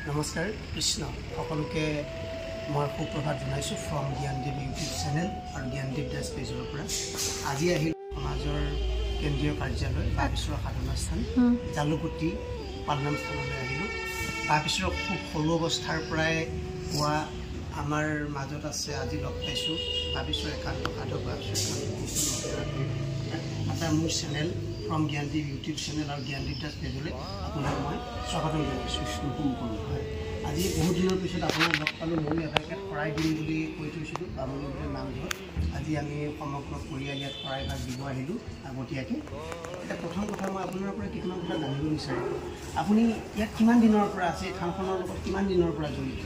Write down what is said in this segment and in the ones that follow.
নমস্কাৰ কৃষ্ণ সকলোকে মই সুপ্ৰভাত জনাইছোঁ ফ্ৰম জ্ঞানদীপ ইউটিউব চেনেল আৰু জ্ঞানদীপ দাস পেজৰ পৰা। আজি আহিল সমাজৰ কেন্দ্ৰীয় কাৰ্যালয় বাগেশ্বৰ সাধনা স্থান জালুকুটি পালনাম স্থানলৈ আহিলোঁ। বাগেশ্বৰক খুব সৰু অৱস্থাৰ পৰাই পোৱা আমাৰ মাজত আছে। আজি লগ পাইছোঁ বাগেশ্বৰ একান্ত সাধক এটা মোৰ channel from Gyandeep YouTube channel আৰু জ্ঞানদীপ দাস পেজলৈ আপোনাক মই স্বাগতম জনাইছোঁ। আজি বহুত দিনৰ পিছত আপোনাক লগ পালোঁ। ময়ো এটাকে শৰাই দিম বুলি কৈ থৈছিলোঁ বামুণীৰ নামঘৰত। আজি আমি সমগ্ৰ পৰিয়াল ইয়াত শৰাই ভাগ দিব আহিলোঁ আগতীয়াকৈ। এতিয়া প্ৰথম কথা মই আপোনাৰ পৰা কিছুমান কথা জানিব বিচাৰোঁ। আপুনি ইয়াত কিমান দিনৰ পৰা আছে? এই থানখনৰ লগত কিমান দিনৰ পৰা জড়িত?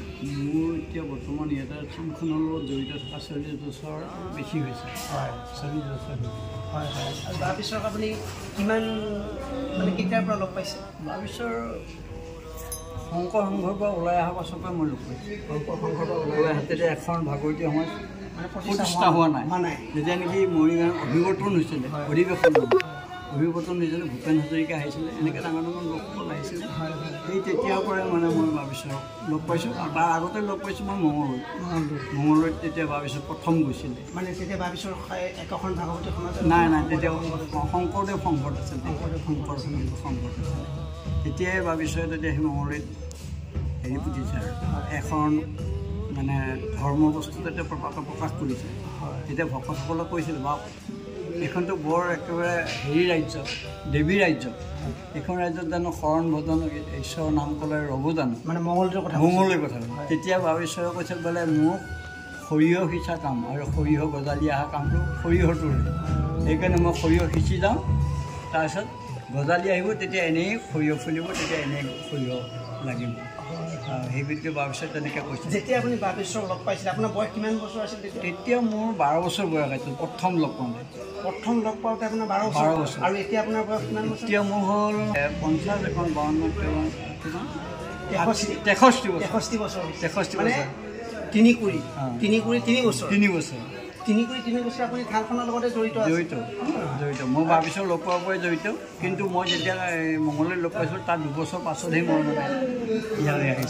মোৰ এতিয়া বৰ্তমান ইয়াতে থানখনৰ লগত জড়িত থকা 40 বছৰ বেছি হৈছে। হয়, 40 বছৰ। হয় হয়। আৰু তাৰপিছত আপুনি কিমান মানে কেতিয়াৰ পৰা লগ পাইছে? তাৰপিছত শংকৰ সংঘৰ পৰা ওলাই অহাৰ পাছৰ পৰা মই লগ পাইছোঁ। শংকৰ সংঘৰ পৰা ওলাই হাতেৰে এখন ভাগৱতী সমাজ মানে প্ৰতিষ্ঠা হোৱা নাই। যেতিয়া নেকি মৰিগাঁৱৰ অভিৱৰ্তন হৈছিলে, অধিৱেশন অভিৱৰ্তন হৈছিলে, ভূপেন হাজৰিকা আহিছিলে, এনেকৈ ডাঙৰ ডাঙৰ লোকসকল আহিছিল। সেই তেতিয়াৰ পৰাই মানে মই বাবিশ্বৰক লগ পাইছোঁ। আৰু তাৰ আগতে লগ পাইছোঁ মই মঙলদৈত তেতিয়া বাবিশ্বৰ প্ৰথম গৈছিলে। মানে তেতিয়া বাবিশ্বৰ একোখন ভাগৱতী সমাজ নাই তেতিয়া শংকৰদেৱ সংঘত আছিল। শংকৰ সংঘত তেতিয়াই বাবিশ্বৰে তেতিয়া সেই মঙলদৈত হেৰি পুতিছে আৰু এখন মানে ধৰ্ম বস্তু তেতিয়া প্ৰকাশ কৰিছে। তেতিয়া ভকতসকলক কৈছিল বা এইখনতো বৰ একেবাৰে হেৰি ৰাজ্য, দেৱী ৰাজ্য। এইখন ৰাজ্যত জানো শৰণ ভজন ঈশ্বৰৰ নাম ক'লে ৰ'ব জানো? মানে মঙলদৈৰ কথা। তেতিয়া বাবিশ্বৰে কৈছিল বোলে মোক সৰিয়হ সিঁচা কাম আৰু সৰিয়হ গজালি অহা কামটো সৰিয়হটোৰে। সেইকাৰণে মই সৰিয়হ সিঁচি যাওঁ, তাৰপিছত গজালি আহিব, তেতিয়া এনেই সৰিয়হ ফুলিব, তেতিয়া এনেই সৰিয়হ লাগিব। সেই বিষয়ে বাবিশ্বৰে তেনেকৈ কৈছিল। যেতিয়া আপুনি বাবিশ্বৰক লগ পাইছিলে আপোনাৰ বয়স কিমান বছৰ আছিল? তেতিয়া মোৰ 12 বছৰ বয়স আছিল প্ৰথম লগ পাওঁতে। প্ৰথম লগ পাওঁতে আপোনাৰ 12 বছৰ। আৰু এতিয়া আপোনাৰ বয়স কিমান বছৰ? এতিয়া মোৰ হ'ল 50 এখন 52 63 বছৰ। মানে তিনি কুৰি 3 বছৰ। 3 বছৰ আপুনি থানখনৰ লগতে জড়িত। মই বাবিশ্বৰক লগ পোৱাৰ পৰাই জড়িত। কিন্তু মই যেতিয়া মঙলদৈত লগ পাইছিলোঁ তাৰ 2 বছৰ পাছতহে মই মানে ইয়ালৈ আহিছোঁ।